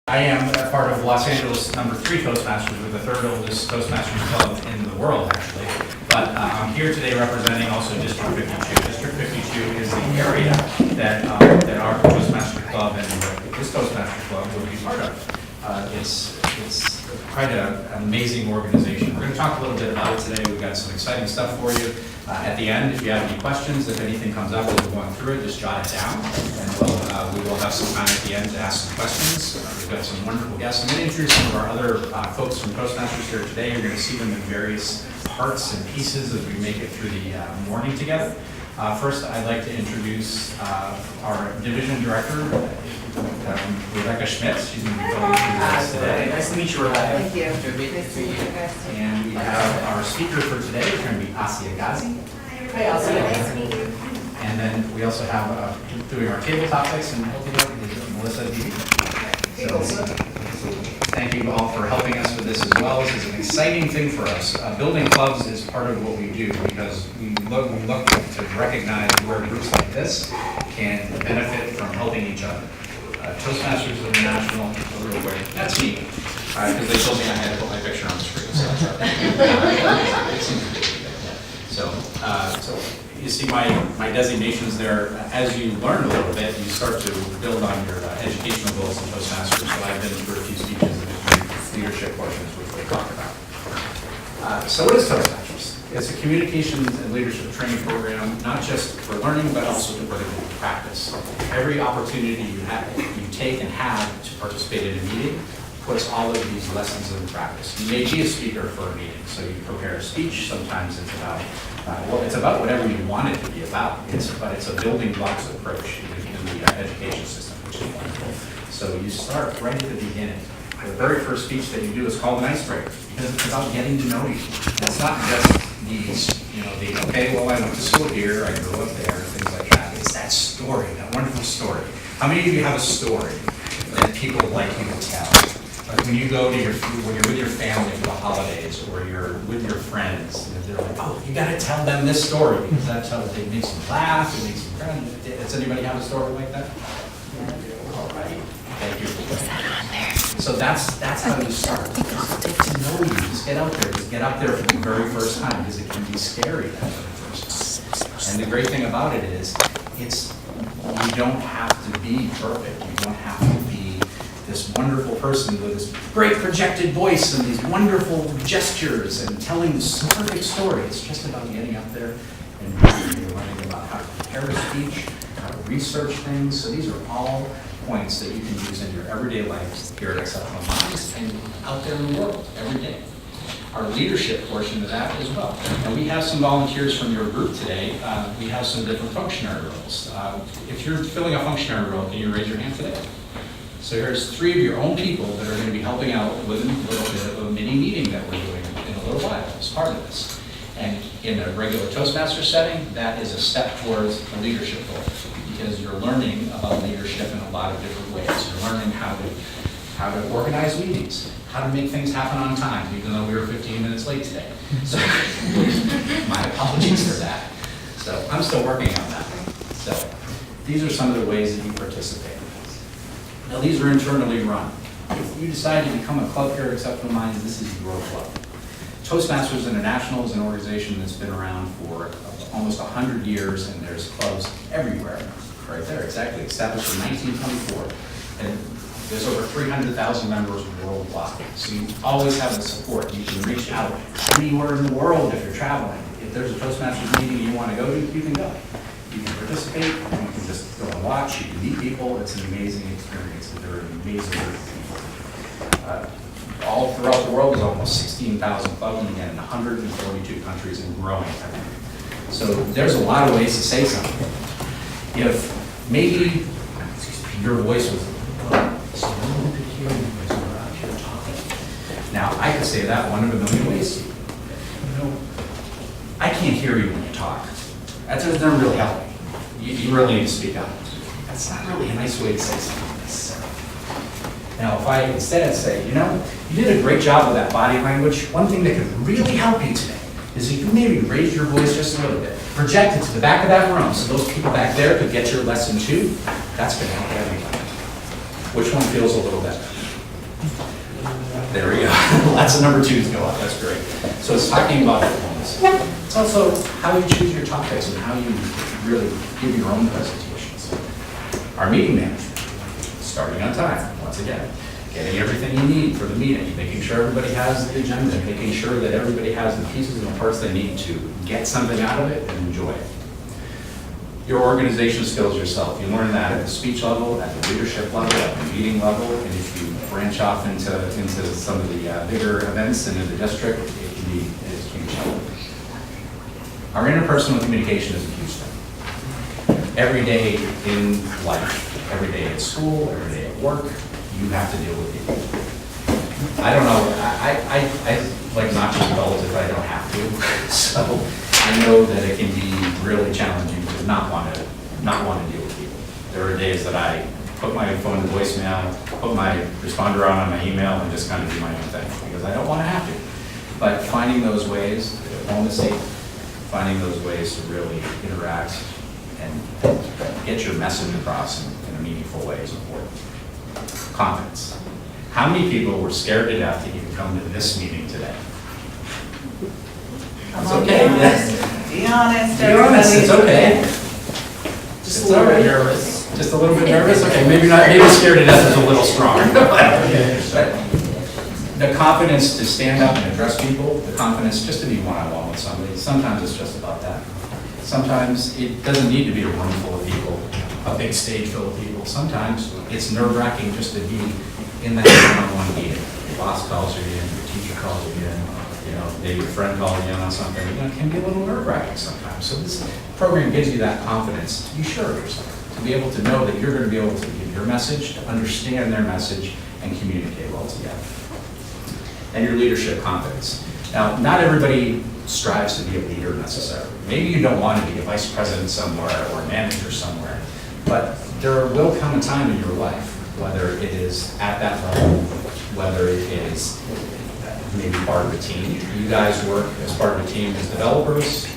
I am a part of Los Angeles #3 Toastmasters. We're the third oldest Toastmasters club in the world, actually. But I'm here today representing also District 52. District 52 is the area that our Toastmaster club and this Toastmaster club will be part of. It's quite an amazing organization. We're going to talk a little bit about it today. We've got some exciting stuff for you. At the end, if you have any questions, if anything comes up as we're going through it, just jot it down, and we will have some time at the end to ask some questions. We've got some wonderful guests. I'm going to introduce some of our other folks from Toastmasters here today. You're going to see them in various parts and pieces as we make it through the morning together. First, I'd like to introduce our division director, Rebecca Schmidt. She's going to be going through this today. Nice to meet you, Rebecca. Thank you. Good meeting you. And we have our speaker for today, it's going to be Asia Ghazi. Hi, Elsie. Nice to meet you. And then we also have, doing our table topics and Melissa D. So, thank you all for helping us with this as well. This is an exciting thing for us. Building clubs is part of what we do because we look to recognize where groups like this can benefit from helping each other. Toastmasters International, real quick, that's me. Because they told me I had to put my picture on the screen. So you see my designations there. As you learn a little bit, you start to build on your educational goals in Toastmasters. So I've been through a few speeches in the leadership portions, which we'll talk about. So what is Toastmasters? It's a communications and leadership training program, not just for learning, but also to put it into practice. Every opportunity you take and have to participate in a meeting puts all of these lessons into practice. You may be a speaker for a meeting, so you prepare a speech. Sometimes it's about, it's about whatever you want it to be about. But it's a building blocks approach in the education system, which is wonderful. So you start right at the beginning. The very first speech that you do is called an icebreaker because it's about getting to know you. And it's not just these, okay, well, I went to school here, I grew up there, things like that. It's that story, that wonderful story. How many of you have a story that people like you to tell? Like when you go to when you're with your family for the holidays, or you're with your friends, and they're like, oh, you got to tell them this story because it makes them laugh, it makes them cry. Does anybody have a story like that? All right, thank you. So that's how you start. Just get to know you. Just get out there. Just get out there for the very first time because it can be scary that very first time. And the great thing about it is, you don't have to be perfect. You don't have to be this wonderful person with this great projected voice and these wonderful gestures and telling this perfect story. It's just about getting up there and you're learning about how to prepare a speech, how to research things. So these are all points that you can use in your everyday life here at Exceptional Minds and out there in the world every day. Our leadership portion of that as well. And we have some volunteers from your group today. We have some different functionary roles. If you're filling a functionary role, can you raise your hand today? So here's 3 of your own people that are going to be helping out with a little bit of a mini meeting that we're doing in a little while as part of this. And in a regular Toastmaster setting, that is a step towards a leadership role because you're learning about leadership in a lot of different ways. You're learning how to organize meetings, how to make things happen on time, even though we were 15 minutes late today. So my apologies for that. So I'm still working on that. So these are some of the ways that you participate. Now these are internally run. If you decide to become a club here at Exceptional Minds, this is your club. Toastmasters International is an organization that's been around for almost 100 years, and there's clubs everywhere. Right there, exactly. Established in 1924. And there's over 300,000 members worldwide. So you always have the support. You can reach out anywhere in the world if you're traveling. If there's a Toastmasters meeting you want to go to, you can go. You can participate, you can just go and watch, you can meet people. It's an amazing experience. They're an amazing group of people. All throughout the world, there's almost 16,000 clubs, again, in 142 countries and growing. So there's a lot of ways to say something. If maybe your voice was, so no one could hear you because you were out here talking. Now, I could say that one of a million ways to you. I can't hear you when you talk. That doesn't really help me. You really need to speak up. That's not really a nice way to say something necessarily. Now, if I instead say, you did a great job with that body language, one thing that could really help you today is if you maybe raise your voice just a little bit, project it to the back of that room so those people back there could get your lesson too. That's going to help everybody. Which one feels a little better? There we go. Lots of number twos go up. That's great. So it's talking about performance. It's also how you choose your topics and how you really give your own presentations. Our meeting management, starting on time, once again. Getting everything you need for the meeting, making sure everybody has the agenda, making sure that everybody has the pieces and the parts they need to get something out of it and enjoy it. Your organization skills yourself. You learn that at the speech level, at the leadership level, at the meeting level, and if you branch off into some of the bigger events and in the district, it can be a huge help. Our interpersonal communication is a huge thing. Every day in life, every day at school, every day at work, you have to deal with people. I don't know, I like not to adult if I don't have to. So I know that it can be really challenging to not want to deal with people. There are days that I put my phone to voicemail, put my responder on my email, and just kind of do my own thing because I don't want to have to. But finding those ways, diplomacy, finding those ways to really interact and get your message across in a meaningful way is important. Confidence. How many people were scared to death to even come to this meeting today? It's okay. Be honest. Be honest, it's okay. Just a little bit nervous. Just a little bit nervous? Okay, maybe not, maybe scared to death is a little strong. But the confidence to stand up and address people, the confidence just to be one-on-one with somebody, sometimes it's just about that. Sometimes it doesn't need to be a room full of people, a big stage full of people. Sometimes it's nerve-wracking just to be in that one-on-one meeting. Your boss calls you in, your teacher calls you in, maybe your friend calls you in on something. It can be a little nerve-wracking sometimes. So this program gives you that confidence to be sure of yourself, to be able to know that you're going to be able to give your message, to understand their message, and communicate well together. And your leadership confidence. Now, not everybody strives to be a leader necessarily. Maybe you don't want to be a vice president somewhere or a manager somewhere, but there will come a time in your life, whether it is at that level, whether it is maybe part of a team. You guys work as part of a team as developers.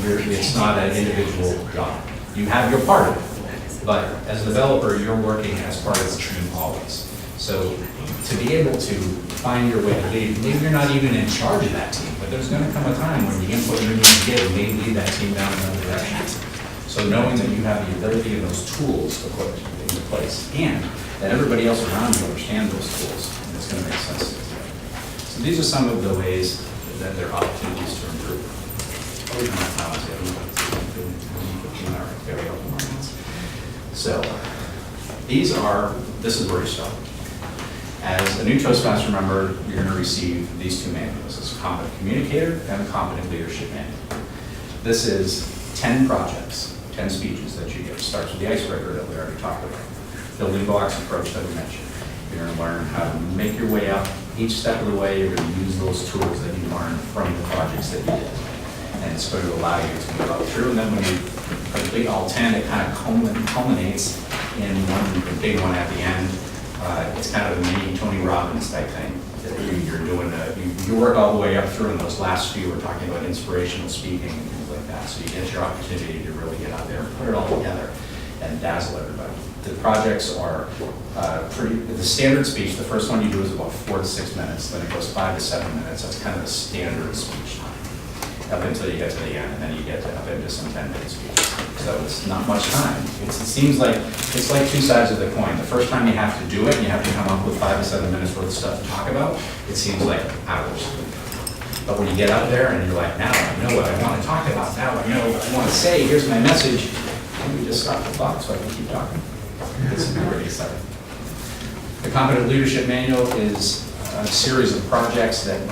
It's not an individual job. You have your part of it, but as a developer, you're working as part of the team always. So to be able to find your way to lead, maybe you're not even in charge of that team, but there's going to come a time when the input you need to give may lead that team down another direction. So knowing that you have the ability and those tools to put into place, and that everybody else around you understands those tools, and it's going to make sense to you. So these are some of the ways that there are opportunities to improve. So this is where you start. As a new Toastmaster member, you're going to receive these two manuals. It's a competent communicator and a competent leadership manual. This is 10 projects, 10 speeches that you get. It starts with the icebreaker that we already talked about, building blocks approach that we mentioned. You're going to learn how to make your way up. Each step of the way, you're going to use those tools that you learned from the projects that you did. And it's going to allow you to move up through. And then when you complete all 10, it kind of culminates in one big one at the end. It's kind of a mini Tony Robbins type thing. You're doing you work all the way up through, and those last few we're talking about inspirational speaking and things like that. So you get your opportunity to really get out there and put it all together and dazzle everybody. The projects are the standard speech, the first one you do is about 4 to 6 minutes, then it goes 5 to 7 minutes. That's kind of the standard speech time, up until you get to the end, and then you get up into some 10-minute speeches. So it's not much time. It seems like it's like two sides of the coin. The first time you have to do it, and you have to come up with 5 to 7 minutes worth of stuff to talk about, it seems like hours. But when you get out there and you're like, now I know what I want to talk about, now I know what I want to say, here's my message, and we just stop the clock so I can keep talking. It's really exciting. The Competent Leadership Manual is a series of projects that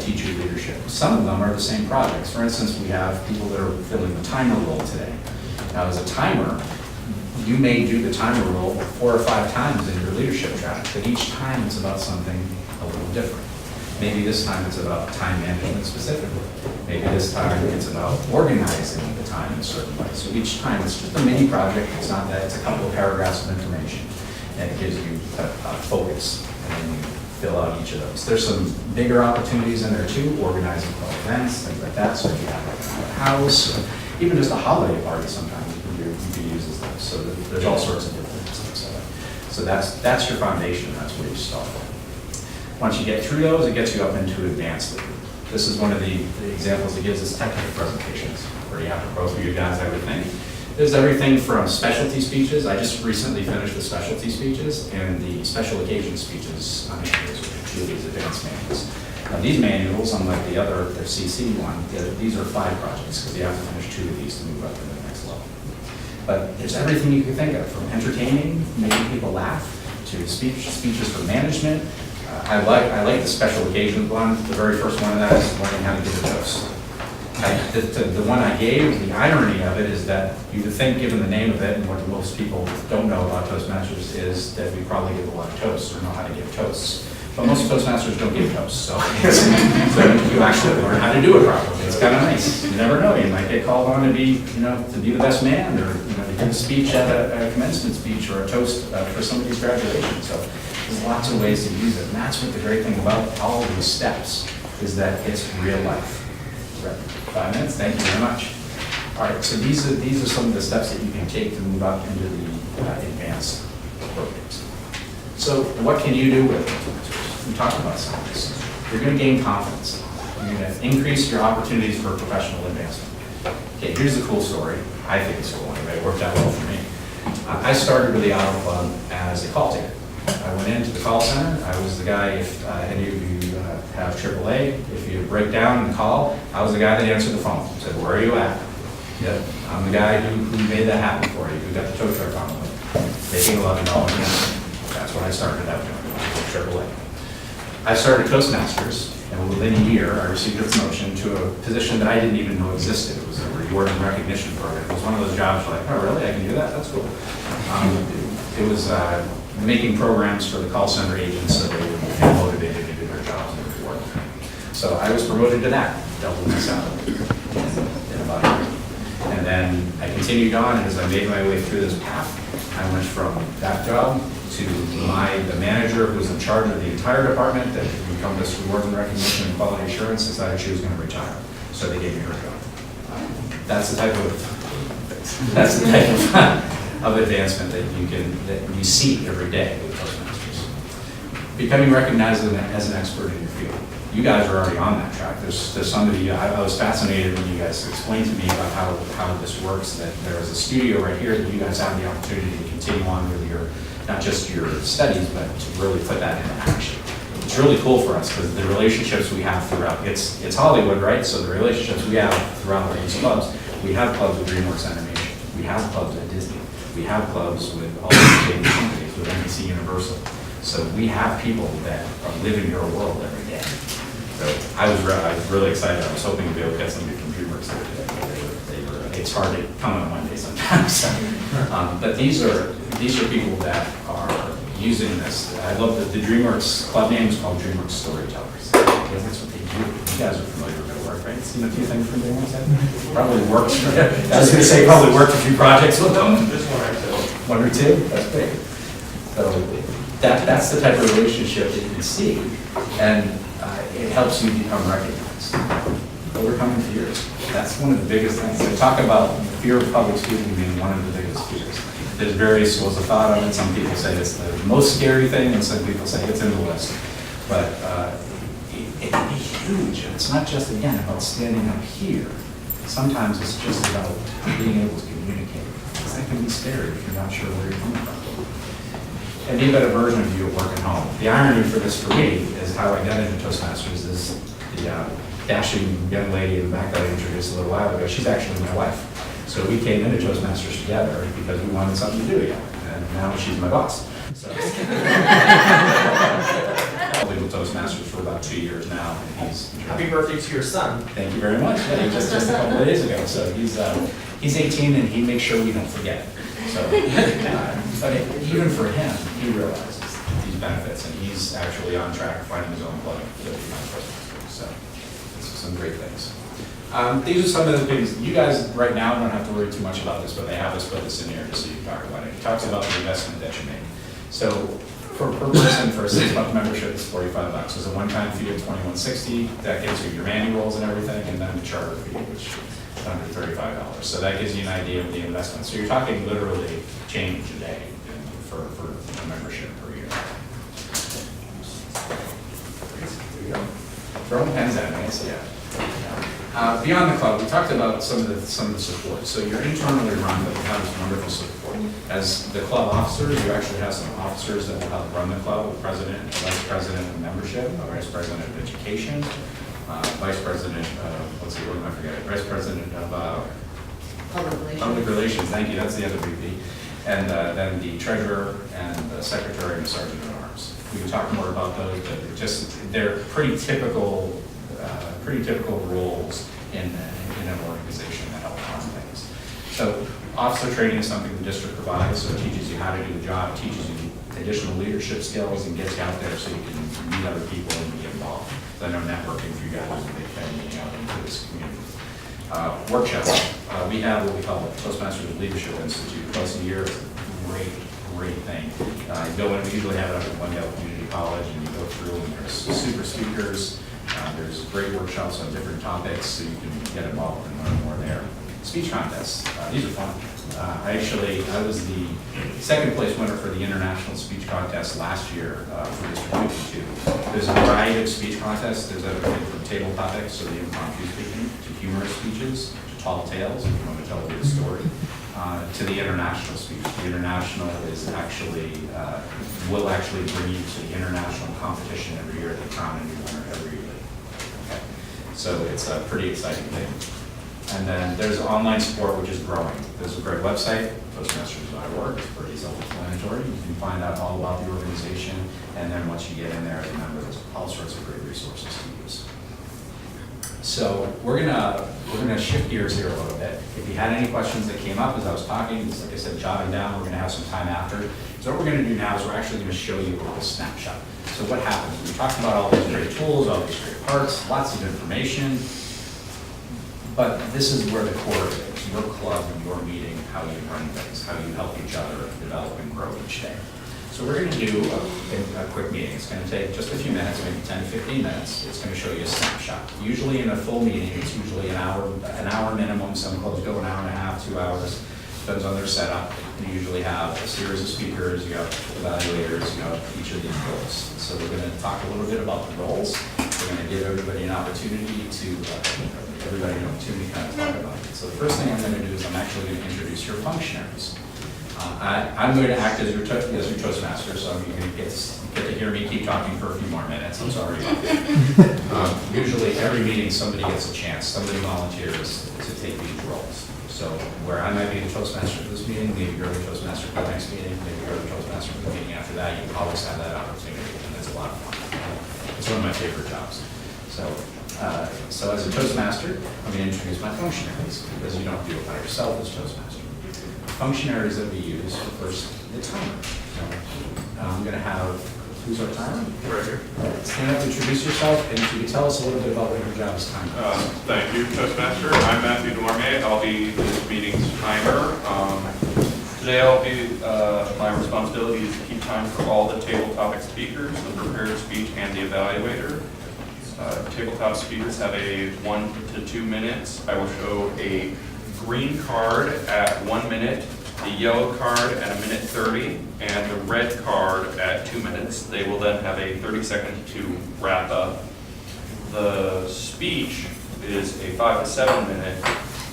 teach you leadership. Some of them are the same projects. For instance, we have people that are filling the timer role today. Now, as a timer, you may do the timer role 4 or 5 times in your leadership track, but each time it's about something a little different. Maybe this time it's about time management specifically. Maybe this time it's about organizing the time in a certain way. So each time it's just a mini project. It's not that, it's a couple of paragraphs of information, and it gives you a focus, and then you fill out each of those. There's some bigger opportunities in there too, organizing club events, things like that. So if you have like a house, or even just a holiday party sometimes you can use as those. So there's all sorts of different things like that. So that's your foundation, that's where you start. Once you get through those, it gets you up into advanced lead. This is one of the examples it gives us technical presentations, where you have to go through your guys, I would think. There's everything from specialty speeches. I just recently finished the specialty speeches and the special occasion speeches manuals, which are two of these advanced manuals. Now these manuals, unlike the other, their CC one, these are 5 projects because you have to finish 2 of these to move up to the next level. But there's everything you can think of, from entertaining, making people laugh, to speeches for management. I like the special occasions one. The very first one of that is learning how to give a toast. The one I gave, the irony of it is that you would think, given the name of it, and what most people don't know about Toastmasters is that we probably give a lot of toasts or know how to give toasts. But most Toastmasters don't give toasts, so you actually learn how to do it properly. It's kind of nice. You never know. You might get called on to be the best man, or to give a speech at a commencement speech, or a toast for somebody's graduation. So there's lots of ways to use it, and that's what the great thing about all of these steps is that it's real life. 5 minutes, thank you very much. All right, so these are some of the steps that you can take to move up into the advanced programs. So what can you do with it? We talked about some of this. You're going to gain confidence. You're going to increase your opportunities for professional advancement. Okay, here's the cool story. I think it's cool anyway. It worked out well for me. I started with the Auto Club as a call taker. I went into the call center. I was the guy, if any of you have AAA, if you break down and call, I was the guy that answered the phone. Said, where are you at? Yep, I'm the guy who made that happen for you, who got the tow truck on the way, making $11 an hour. That's what I started out doing, AAA. I started Toastmasters, and within a year, I received a promotion to a position that I didn't even know existed. It was a reward and recognition program. It was one of those jobs where like, oh really, I can do that? That's cool. It was making programs for the call center agents so they would feel motivated to do their jobs and reward them. So I was promoted to that, doubled my salary in about a year. And then I continued on, and as I made my way through this path, I went from that job to the manager who was in charge of the entire department that encompassed rewards and recognition and quality assurance, decided she was going to retire. So they gave me her job. That's the type of advancement that you see every day with Toastmasters. Becoming recognized as an expert in your field. You guys are already on that track. There's somebody, I was fascinated when you guys explained to me about how this works, that there is a studio right here that you guys have the opportunity to continue on with your, not just your studies, but to really put that into action. It's really cool for us because the relationships we have throughout, it's Hollywood, right? So the relationships we have throughout these clubs, we have clubs with DreamWorks Animation, we have clubs at Disney, we have clubs with all these big companies, with NBC Universal. So we have people that are living your world every day. So I was really excited. I was hoping to be able to get somebody from DreamWorks there today. It's hard to come on Monday sometimes. But these are people that are using this. I love that the DreamWorks club name is called DreamWorks Storytellers. Because that's what they do. You guys are familiar with their work, right? Seen a few things from DreamWorks? Probably worked. I was going to say probably worked a few projects with them. Just 1 or 2. 1 or 2? That's great. So that's the type of relationship that you can see. And it helps you become recognized. Overcoming fears. That's one of the biggest things. They talk about fear of public speaking being one of the biggest fears. There's various schools of thought on it. Some people say it's the most scary thing, and some people say it's in the list. But it can be huge. And it's not just, again, about standing up here. Sometimes it's just about being able to communicate. Because that can be scary if you're not sure where you're coming from. And be a better version of you at work and home. The irony for this for me is how I got into Toastmasters is the dashing young lady in the back that I introduced a little while ago. She's actually my wife. So we came into Toastmasters together because we wanted something to do together. And now she's my boss. So I've been with Toastmasters for about 2 years now. And he's Happy birthday to your son. Thank you very much. Yeah, just a couple of days ago. So he's 18 and he makes sure we don't forget. So, but even for him, he realizes these benefits, and he's actually on track of finding his own plug to be my Toastmaster. So, this is some great things. These are some of the things. You guys right now don't have to worry too much about this, but they have us put this in here just so you can talk about it. It talks about the investment that you make. So, per person for a 6-month membership is $45. There's a one-time fee of $21.60. That gives you your manuals and everything, and then the charter fee, which under $35. So that gives you an idea of the investment. So you're talking literally change a day for a membership per year. Throwing pens at me, so yeah. Beyond the club, we talked about some of the support. So you're internally run, but you have this wonderful support. As the club officers, you actually have some officers that will help run the club, a president, a vice president of membership, a vice president of education, vice president of, let's see, what am I forgetting? Vice president of public relations, thank you, that's the other VP. And then the treasurer and the secretary and the sergeant at arms. We can talk more about those, but they're pretty typical roles in an organization that help run things. So officer training is something the district provides, so it teaches you how to do the job, it teaches you additional leadership skills and gets you out there so you can meet other people and be involved. So I know networking for you guys is a big thing, getting out into this community. Workshops. We have what we call the Toastmasters Leadership Institute twice a year. It's a great thing. You go in, we usually have it up at Wendell Community College, and you go through, and there's super speakers. There's great workshops on different topics, so you can get involved and learn more there. Speech contests. These are fun. I was the second place winner for the international speech contest last year for District 52. There's a variety of speech contests. There's everything from table topics, so the impromptu speaking, to humorous speeches, to tall tales, if you want to tell a good story, to the international speech. The international is actually, will actually bring you to the international competition every year. They crown a new winner every year. Okay. So it's a pretty exciting thing. And then there's online support, which is growing. There's a great website, Toastmasters.org. It's pretty self-explanatory. You can find out all about the organization, and then once you get in there as a member, there's all sorts of great resources to use. So we're gonna shift gears here a little bit. If you had any questions that came up as I was talking, just like I said, jot them down. We're gonna have some time after. So what we're gonna do now is we're actually gonna show you a little snapshot. So what happens? We talked about all these great tools, all these great parts, lots of information. But this is where the core of it is, your club and your meeting, how you run things, how you help each other develop and grow each day. So we're going to do a quick meeting. It's going to take just a few minutes, maybe 10 to 15 minutes. It's going to show you a snapshot. Usually in a full meeting, it's usually an hour minimum. Some clubs go an hour and a half, 2 hours. Depends on their setup. You usually have a series of speakers, you have evaluators, you have each of these roles. So we're going to talk a little bit about the roles. We're going to give everybody an opportunity to kind of talk about it. So the first thing I'm going to do is I'm actually going to introduce your functionaries. I'm going to act as your Toastmaster, so you're going to get to hear me keep talking for a few more minutes. I'm sorry about that. Usually every meeting somebody gets a chance, somebody volunteers to take these roles. So where I might be the Toastmaster for this meeting, maybe you're the Toastmaster for the next meeting, maybe you're the Toastmaster for the meeting after that, you always have that opportunity, and it's a lot of fun. It's one of my favorite jobs. So as a Toastmaster, I'm going to introduce my functionaries, because you don't do it by yourself as Toastmaster. Functionaries that we use, first, the timer. So I'm going to have, who's our timer? Right here. Stand up, introduce yourself, and if you could tell us a little bit about what your job is timer. Thank you, Toastmaster. I'm Matthew Dormier. I'll be this meeting's timer. Today I'll be, my responsibility is to keep time for all the table topic speakers, the prepared speech, and the evaluator. Tabletop speakers have a 1 to 2 minutes. I will show a green card at 1 minute, the yellow card at 1:30, and the red card at 2 minutes. They will then have a 30-second to wrap up. The speech is a 5 to 7 minute.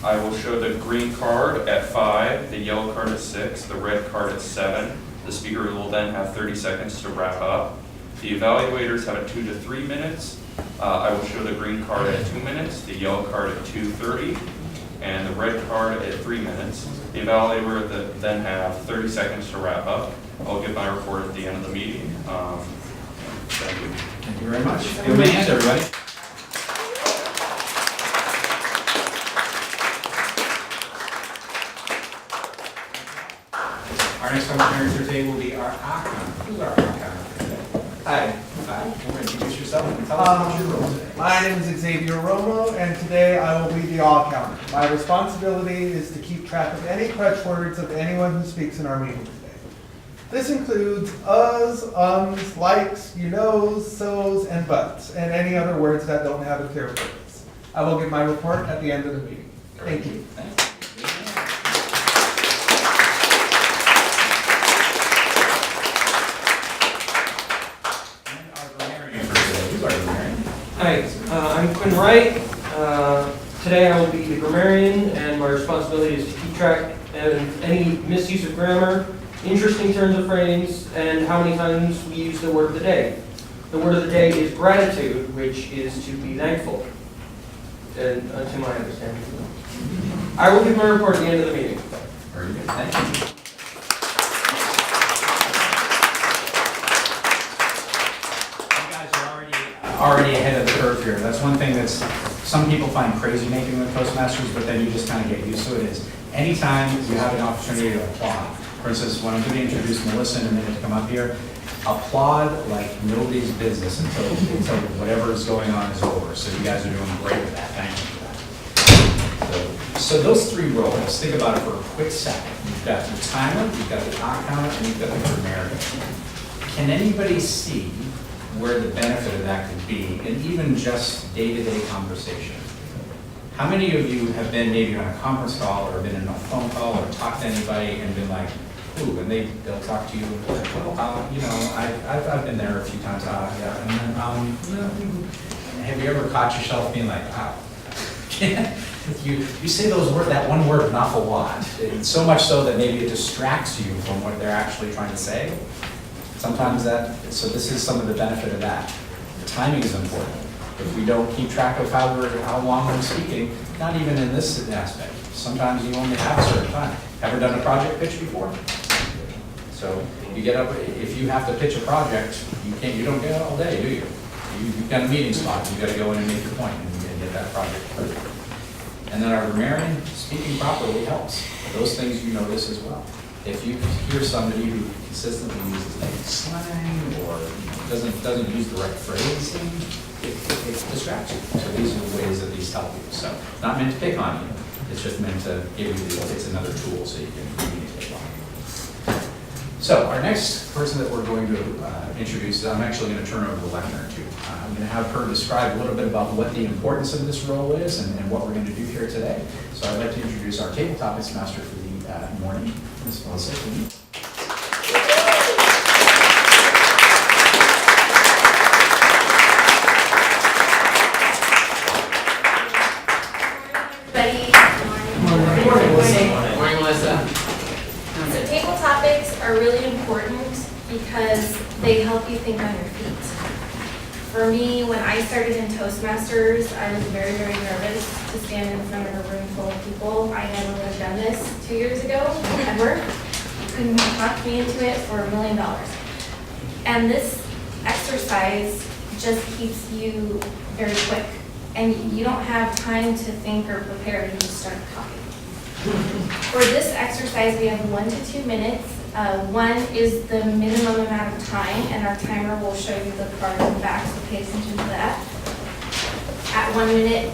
I will show the green card at 5, the yellow card at 6, the red card at 7. The speaker will then have 30 seconds to wrap up. The evaluators have a 2 to 3 minutes. I will show the green card at 2 minutes, the yellow card at 2:30, and the red card at 3 minutes. The evaluator will then have 30 seconds to wrap up. I'll give my report at the end of the meeting. Thank you. Thank you very much. Give me a hand, everybody. Our next functionary for today will be our icon. Who's our icon for today? Hi. Hi, you want to introduce yourself and tell us about your role today. My name is Xavier Romo, and today I will be the all counter. My responsibility is to keep track of any crutch words of anyone who speaks in our meeting today. This includes us, ums, likes, you knows, so's, and buts, and any other words that don't have a clear purpose. I will give my report at the end of the meeting. Thank you. Thanks. And our grammarian for today. Who's our grammarian? Hi, I'm Quinn Wright. Today I will be the grammarian, and my responsibility is to keep track of any misuse of grammar, interesting turns of phrase, and how many times we use the word of the day. The word of the day is gratitude, which is to be thankful, and to my understanding. I will give my report at the end of the meeting. Very good, thank you. You guys are already ahead of the curve here. That's one thing that's, some people find crazy making with Toastmasters, but then you just kind of get used to it, is anytime you have an opportunity to applaud. For instance, when I'm going to introduce Melissa in a minute to come up here, applaud like nobody's business until whatever is going on is over. So you guys are doing great with that. Thank you for that. So those three roles, think about it for a quick second. You've got the timer, you've got the talk counter, and you've got the grammarian. Can anybody see where the benefit of that could be in even just day-to-day conversation? How many of you have been maybe on a conference call or been in a phone call or talked to anybody and been like, ooh, and they'll talk to you, and like, well, you know, I've been there a few times, yeah, and then, have you ever caught yourself being like, you say that one word an awful lot, and so much so that maybe it distracts you from what they're actually trying to say. Sometimes so this is some of the benefit of that. The timing is important. If we don't keep track of how long we're speaking, not even in this aspect, sometimes you only have a certain time. Ever done a project pitch before? So you get up, if you have to pitch a project, you don't get it all day, do you? You've got a meeting spot, you've got to go in and make your point and get that project through. And then our grammarian, speaking properly helps. Those things you notice as well. If you hear somebody who consistently uses like slang or doesn't use the right phrasing, it distracts you. So these are the ways that these help you. So not meant to pick on you. It's just meant to give you it's another tool so you can communicate well. So our next person that we're going to introduce, I'm actually going to turn over the lectern to. I'm going to have her describe a little bit about what the importance of this role is and what we're going to do here today. So I'd like to introduce our table topics master for the morning, Ms. Melissa. Morning, Melissa. So table topics are really important because they help you think on your feet. For me, when I started in Toastmasters, I was very, very nervous to stand in front of a room full of people. I never would have done this 2 years ago, ever. You couldn't have talked me into it for $1 million. And this exercise just keeps you very quick. And you don't have time to think or prepare, you just start talking. For this exercise, we have 1 to 2 minutes. 1 is the minimum amount of time, and our timer will show you the card in the back, so pay attention to that. At 1 minute,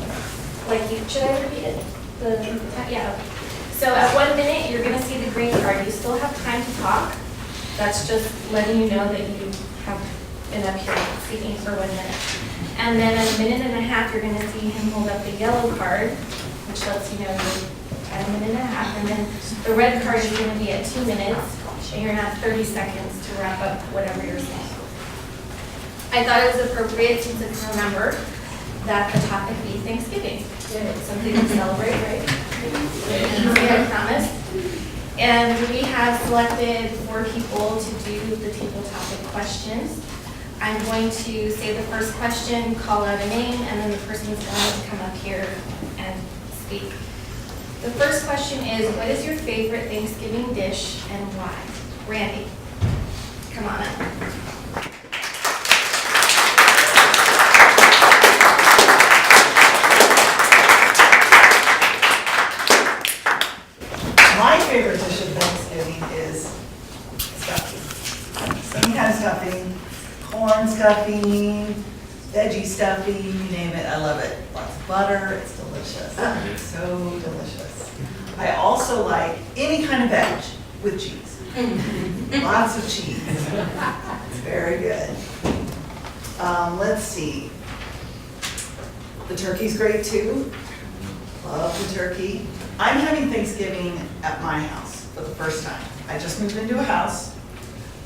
should I repeat it? Yeah. So at 1 minute, you're going to see the green card. You still have time to talk. That's just letting you know that you have been up here speaking for 1 minute. And then at 1.5 minutes, you're going to see him hold up the yellow card, which lets you know you're at 1.5 minutes. And then the red card is going to be at 2 minutes, and you're going to have 30 seconds to wrap up whatever you're saying. I thought it was appropriate to remember that the topic be Thanksgiving. It's something to celebrate, right? Easy, I promise. And we have selected 4 people to do the table topic questions. I'm going to say the first question, call out a name, and then the person is going to come up here and speak. The first question is, what is your favorite Thanksgiving dish and why? Randy, come on up. My favorite dish of Thanksgiving is stuffing. Some kind of stuffing, corn stuffing, veggie stuffing, you name it, I love it. Lots of butter, it's delicious. It's so delicious. I also like any kind of veg with cheese. Lots of cheese. It's very good. Let's see. The turkey's great too. Love the turkey. I'm having Thanksgiving at my house for the first time. I just moved into a house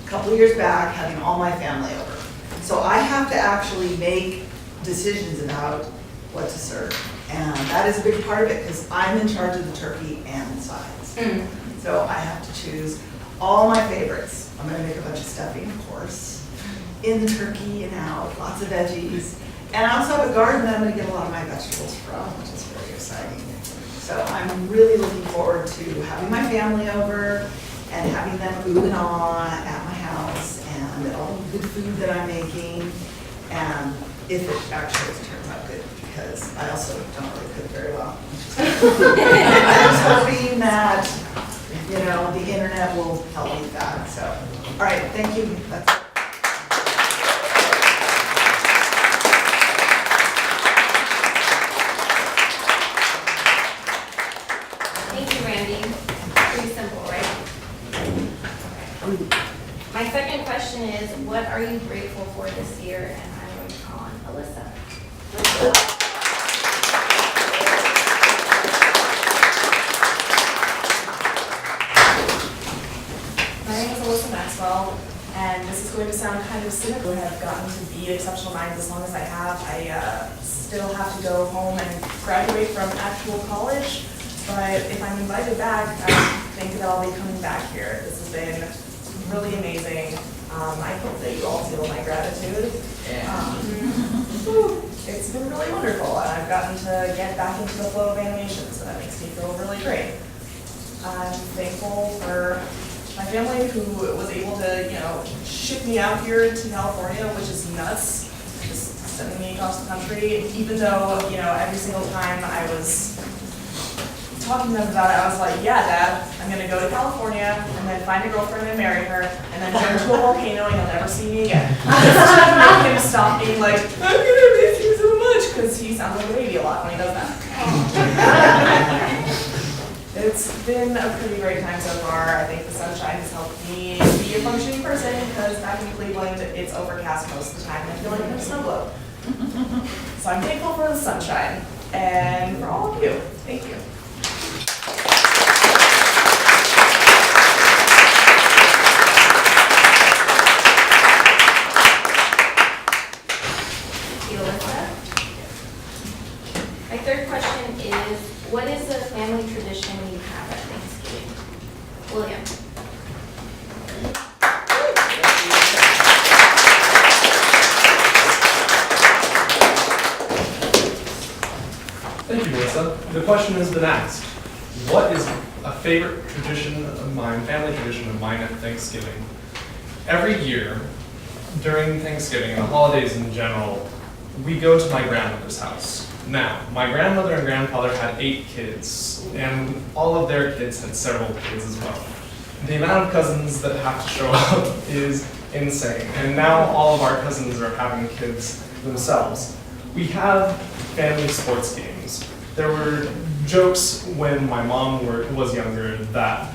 a couple of years back, having all my family over. So I have to actually make decisions about what to serve. And that is a big part of it because I'm in charge of the turkey and the sides. So I have to choose all my favorites. I'm gonna make a bunch of stuffing, of course, in the turkey and out, lots of veggies. And I also have a garden that I'm gonna get a lot of my vegetables from, which is very exciting. So I'm really looking forward to having my family over and having them ooh and ah at my house and all the good food that I'm making. And if it actually turns out good, because I also don't really cook very well. I'm just hoping that, you know, the internet will help me with that. So, all right, thank you. That's it. Thank you, Randy. Pretty simple, right? My second question is, what are you grateful for this year? And I'm going to call on Alyssa. My name is Alyssa Maxwell, and this is going to sound kind of cynical. I have gotten to be Exceptional Minds as long as I have. I still have to go home and graduate from actual college, but if I'm invited back, I think that I'll be coming back here. This has been really amazing. I hope that you all feel my gratitude. It's been really wonderful, and I've gotten to get back into the flow of animation, so that makes me feel really great. I'm thankful for my family who was able to, you know, ship me out here to California, which is nuts, just sending me across the country, even though, you know, every single time I was talking to them about it, I was like, yeah, Dad, I'm gonna go to California and then find a girlfriend and marry her and then go to a volcano and you'll never see me again. Just to make him stop being like, I'm gonna miss you so much, because he sounds like a baby a lot when he does that. It's been a pretty great time so far. I think the sunshine has helped me be a functioning person because back in Cleveland, it's overcast most of the time and I feel like I'm in a snow globe. So I'm thankful for the sunshine and for all of you. Thank you. My third question is, what is a family tradition you have at Thanksgiving? William. Thank you, Melissa. The question has been asked. What is a favorite tradition of mine, family tradition of mine at Thanksgiving? Every year, during Thanksgiving and the holidays in general, we go to my grandmother's house. Now, my grandmother and grandfather had 8 kids, and all of their kids had several kids as well. The amount of cousins that have to show up is insane, and now all of our cousins are having kids themselves. We have family sports games. There were jokes when my mom was younger that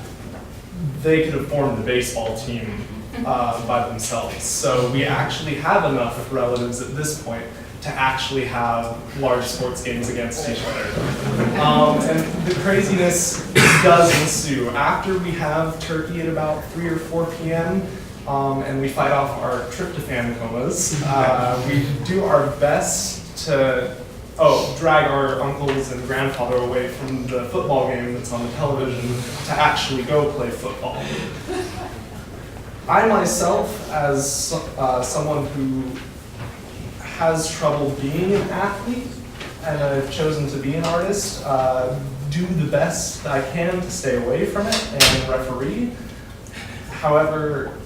they could have formed a baseball team by themselves. So we actually have enough relatives at this point to actually have large sports games against each other. And the craziness does ensue. After we have turkey at about 3 or 4 p.m., and we fight off our tryptophan comas, we do our best to drag our uncles and grandfather away from the football game that's on the television to actually go play football. I myself, as someone who has trouble being an athlete and I've chosen to be an artist, do the best I can to stay away from it and referee. However,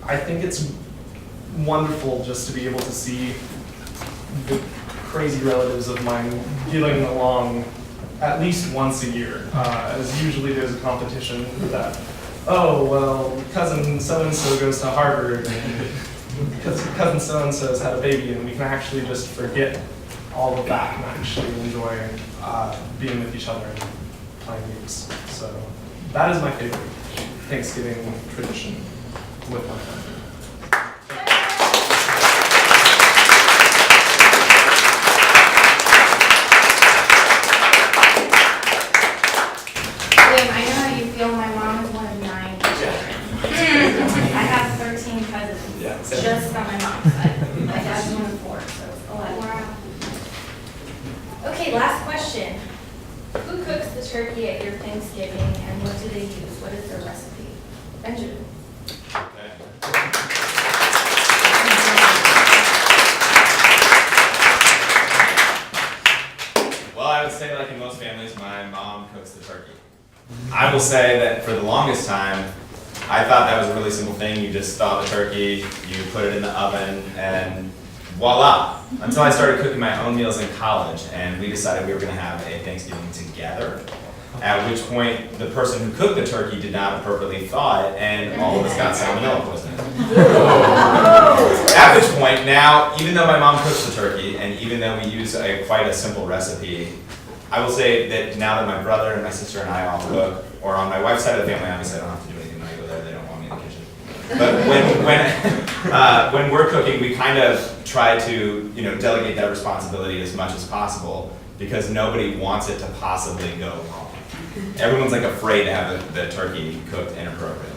I think it's wonderful just to be able to see the crazy relatives of mine getting along at least once a year, as usually there's a competition that, oh, well, cousin so-and-so goes to Harvard, and cousin so-and-so has had a baby, and we can actually just forget all of that and actually enjoy being with each other and playing games. So that is my favorite Thanksgiving tradition with my family. William, I know how you feel. My mom is one of 9 children. I have 13 cousins, just on my mom's side. My dad's one of 4, so it's a lot. Wow. turkey at your Thanksgiving, and what do they use? What is their recipe? Benjamin. Well, I would say, like in most families, my mom cooks the turkey. I will say that for the longest time, I thought that was a really simple thing. You just thaw the turkey, you put it in the oven, and voila. Until I started cooking my own meals in college, and we decided we were going to have a Thanksgiving together. At which point, the person who cooked the turkey did not appropriately thaw it, and all of us got salmonella poisoning. At which point, now, even though my mom cooks the turkey, and even though we use quite a simple recipe, I will say that now that my brother and my sister and I all cook, or on my wife's side of the family, obviously I don't have to do anything when I go there, they don't want me in the kitchen. But when we're cooking, we kind of try to delegate that responsibility as much as possible, because nobody wants it to possibly go wrong. Everyone's like afraid to have the turkey cooked inappropriately.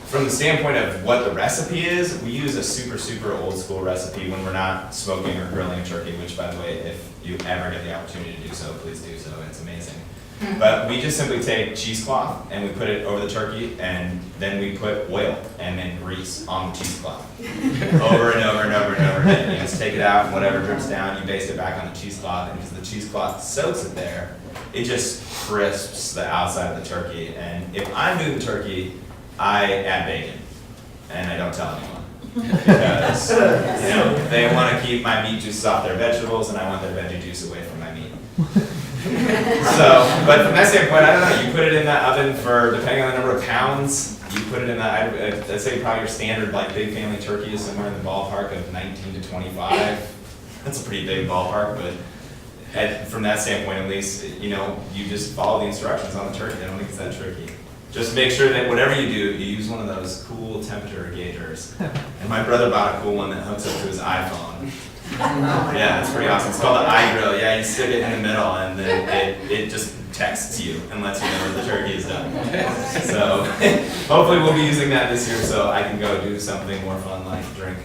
From the standpoint of what the recipe is, we use a super old school recipe when we're not smoking or grilling a turkey, which, by the way, if you ever get the opportunity to do so, please do so, it's amazing. But we just simply take cheesecloth and we put it over the turkey, and then we put oil and then grease on the cheesecloth. Over and over and over and over again. You just take it out, and whatever drips down, you baste it back on the cheesecloth, and because the cheesecloth soaks it there, it just crisps the outside of the turkey. And if I'm doing the turkey, I add bacon, and I don't tell anyone. Because they want to keep my meat juices off their vegetables, and I want their veggie juice away from my meat. But from that standpoint, I don't know, you put it in the oven for, depending on the number of pounds, you put it in the, I'd say probably your standard like big family turkey is somewhere in the ballpark of 19 to 25. That's a pretty big ballpark, but from that standpoint at least, you just follow the instructions on the turkey. I don't think it's that tricky. Just make sure that whatever you do, you use one of those cool temperature gaugers. And my brother bought a cool one that hooks up to his iPhone. Yeah, it's pretty awesome. It's called the iGrill. Yeah, you stick it in the middle, and then it just texts you and lets you know that the turkey is done. So hopefully we'll be using that this year, so I can go do something more fun like drink.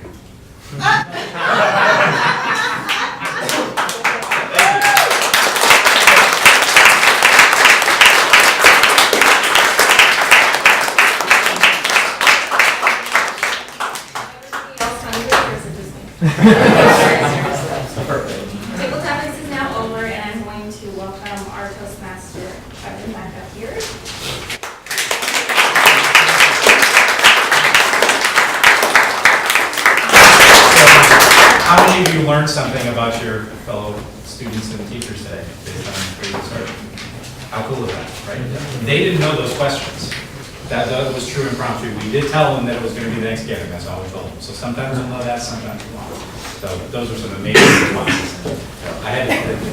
Table topics is now over, and I'm going to welcome our Toastmaster, Kevin, back up here. How many of you learned something about your fellow students and teachers today based on the previous work? How cool is that, right? They didn't know those questions. That was true impromptu. We did tell them that it was going to be Thanksgiving. That's all we told them. So sometimes we'll know that, sometimes we won't. So those were some amazing responses. I had,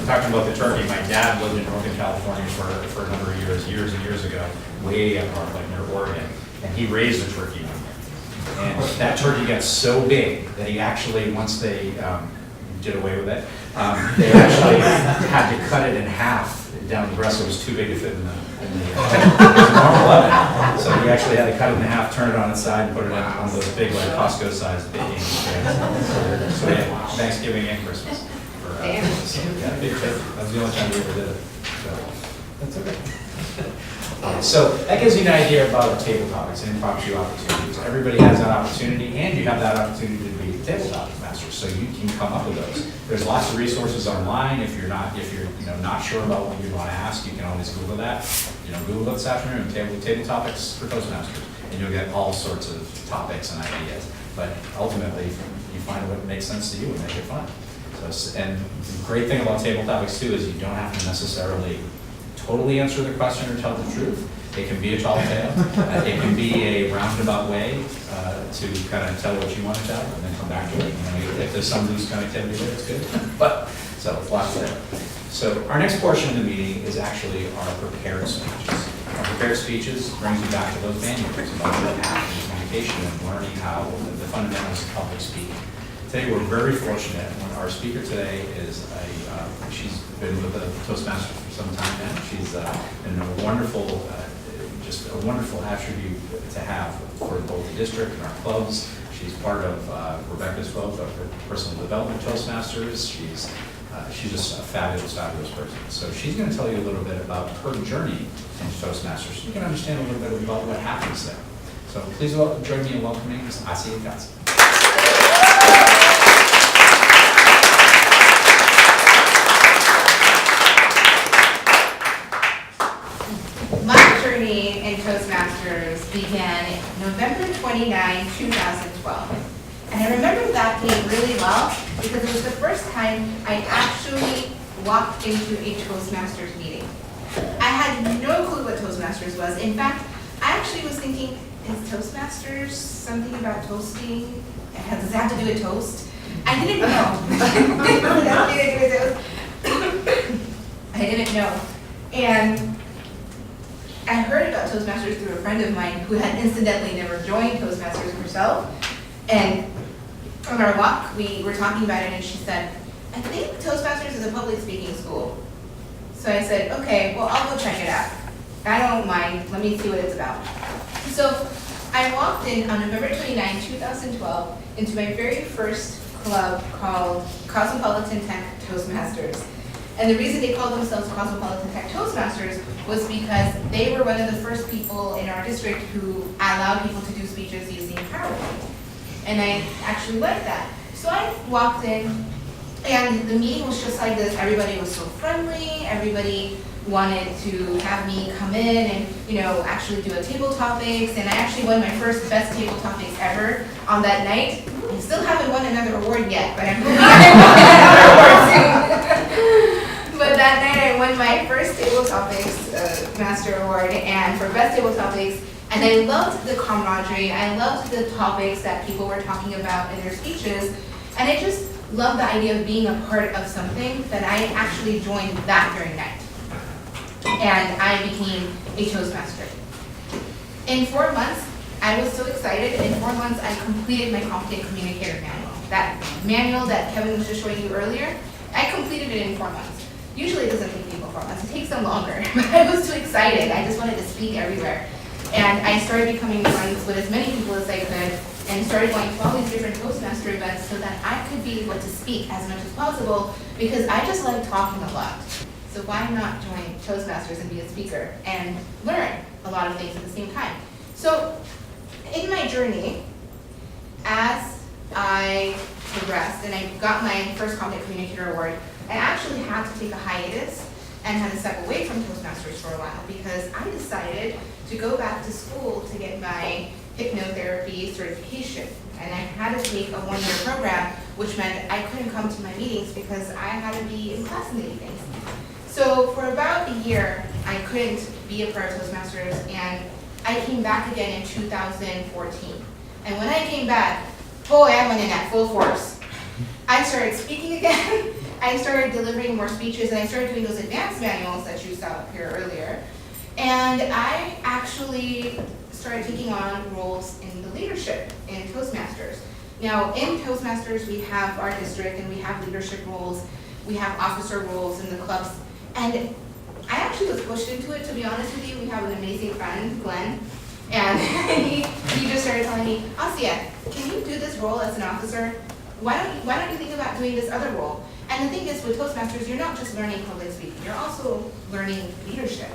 talking about the turkey, my dad lived in Northern California for a number of years and years ago, way up north, like near Oregon, and he raised a turkey one year. And that turkey got so big that he actually, once they did away with it, they actually had to cut it in half down the breast. It was too big to fit in the normal oven. So we actually had to cut it in half, turn it on its side, and put it on those big, like Costco-sized baking trays. So yeah, Thanksgiving and Christmas. Yeah, big trip. That was the only time we ever did it. So that's okay. So that gives you an idea about our table topics and impromptu opportunities. Everybody has that opportunity, and you have that opportunity to be table topic masters, so you can come up with those. There's lots of resources online. If you're not sure about what you want to ask, you can always Google that. Google it this afternoon, table topics for Toastmasters, and you'll get all sorts of topics and ideas. But ultimately, you find what makes sense to you and make it fun. So, and the great thing about table topics too is you don't have to necessarily totally answer the question or tell the truth. It can be a tall tale. It can be a roundabout way to kind of tell what you want to tell and then come back to it. If there's some loose connectivity there, it's good. But, so it's lots there. So our next portion of the meeting is actually our prepared speeches. Our prepared speeches brings you back to those manuals about what happened in communication and learning how the fundamentals of public speaking. Today we're very fortunate. Our speaker today is she's been with the Toastmasters for some time now. She's been a wonderful, just a wonderful attribute to have for both the district and our clubs. She's part of Rebecca's club, of her personal development Toastmasters. She's She's just a fabulous, fabulous person. So she's going to tell you a little bit about her journey into Toastmasters, so you can understand a little bit about what happens there. So please join me in welcoming Ms. Asi Gatz. My journey in Toastmasters began November 29, 2012. And I remember that day really well because it was the first time I actually walked into a Toastmasters meeting. I had no clue what Toastmasters was. In fact, I actually was thinking, is Toastmasters something about toasting? Does it have to do with toast? I didn't know. I didn't know. And I heard about Toastmasters through a friend of mine who had incidentally never joined Toastmasters herself. And on our walk, we were talking about it and she said, I think Toastmasters is a public speaking school. So I said, okay, well, I'll go check it out. I don't mind, let me see what it's about. So I walked in on November 29, 2012 into my very first club called Cosmopolitan Tech Toastmasters. And the reason they called themselves Cosmopolitan Tech Toastmasters was because they were one of the first people in our district who allowed people to do speeches using PowerPoint. And I actually liked that. So I walked in, and the meeting was just like this. Everybody was so friendly. Everybody wanted to have me come in and, actually do a table topics. And I actually won my first best table topics ever on that night. I still haven't won another award yet, but I'm hoping I will win another award soon. But that night I won my first table topics master award and for best table topics. And I loved the camaraderie. I loved the topics that people were talking about in their speeches. And I just loved the idea of being a part of something that I actually joined that very night. And I became a Toastmaster. In 4 months, I was so excited. In 4 months, I completed my Competent Communicator Manual. That manual that Kevin was just showing you earlier, I completed it in 4 months. Usually it doesn't take people 4 months, it takes them longer. But I was too excited. I just wanted to speak everywhere. And I started becoming friends with as many people as I could and started going to all these different Toastmaster events so that I could be able to speak as much as possible because I just like talking a lot. So why not join Toastmasters and be a speaker and learn a lot of things at the same time? So in my journey, as I progressed and I got my first Competent Communicator Award, I actually had to take a hiatus and had to step away from Toastmasters for a while because I decided to go back to school to get my hypnotherapy certification. And I had to take a one-year program, which meant I couldn't come to my meetings because I had to be in class in the evenings. So for about a year, I couldn't be a part of Toastmasters, and I came back again in 2014. And when I came back, boy, I went in at full force. I started speaking again. I started delivering more speeches, and I started doing those advanced manuals that you saw up here earlier. And I actually started taking on roles in the leadership in Toastmasters. Now, in Toastmasters, we have our district, and we have leadership roles. We have officer roles in the clubs. And I actually was pushed into it, to be honest with you. We have an amazing friend, Glenn. And he just started telling me, Asia, can you do this role as an officer? Why don't you think about doing this other role? And the thing is, with Toastmasters, you're not just learning public speaking, you're also learning leadership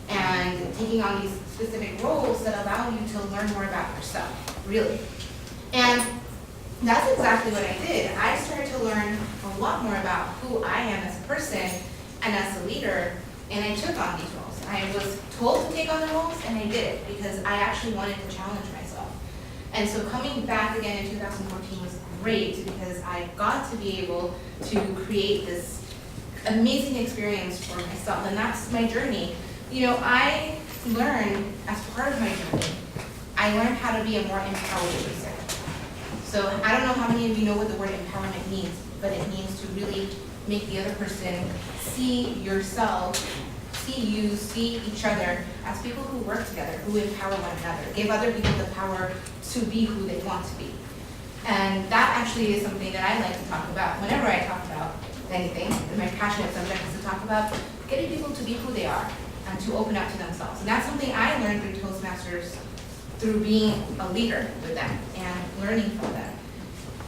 and taking on these specific roles that allow you to learn more about yourself, really. And that's exactly what I did. I started to learn a lot more about who I am as a person and as a leader, and I took on these roles. I was told to take on the roles, and I did it because I actually wanted to challenge myself. And so coming back again in 2014 was great because I got to be able to create this amazing experience for myself, and that's my journey. I learned as part of my journey, I learned how to be a more empowered person. So I don't know how many of you know what the word empowerment means, but it means to really make the other person see yourself, see you, see each other as people who work together, who empower one another, give other people the power to be who they want to be. And that actually is something that I like to talk about. Whenever I talk about anything, my passionate subject is to talk about getting people to be who they are and to open up to themselves. And that's something I learned through Toastmasters, through being a leader with them and learning from them.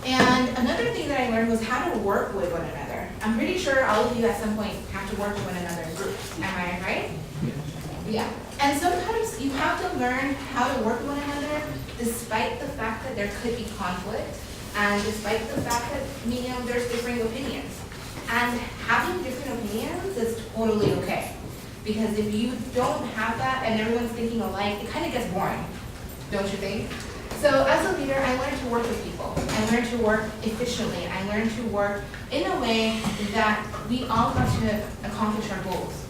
And another thing that I learned was how to work with one another. I'm pretty sure all of you at some point have to work with one another in groups. Am I right? Yeah. And sometimes you have to learn how to work with one another despite the fact that there could be conflict and despite the fact that, there's differing opinions. And having different opinions is totally okay. Because if you don't have that and everyone's thinking alike, it kind of gets boring, don't you think? So as a leader, I learned to work with people. I learned to work efficiently. I learned to work in a way that we all got to accomplish our goals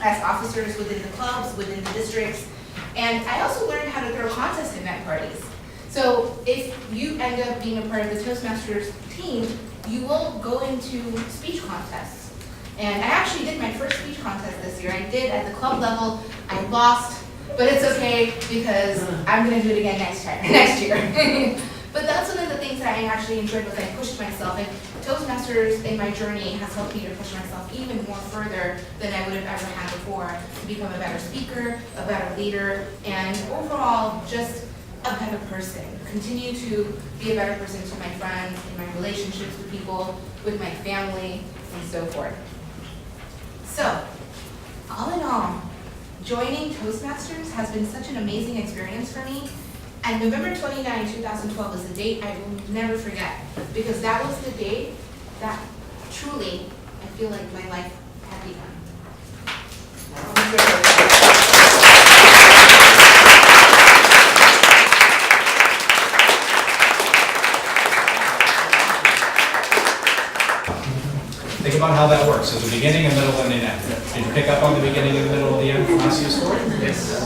as officers within the clubs, within the districts. And I also learned how to throw contest event parties. So if you end up being a part of the Toastmasters team, you will go into speech contests. And I actually did my first speech contest this year. I did at the club level. I lost, but it's okay because I'm gonna do it again next year. But that's one of the things that I actually enjoyed was I pushed myself. And Toastmasters in my journey has helped me to push myself even more further than I would have ever had before to become a better speaker, a better leader, and overall just a better person. Continue to be a better person to my friends, in my relationships with people, with my family, and so forth. So, all in all, joining Toastmasters has been such an amazing experience for me. And November 29, 2012 is the date I will never forget, because that was the date that truly, I feel like my life had begun. Think about how that works. There's a beginning, a middle, and an end. Did you pick up on the beginning and the middle of the end from Asia's story? Yes.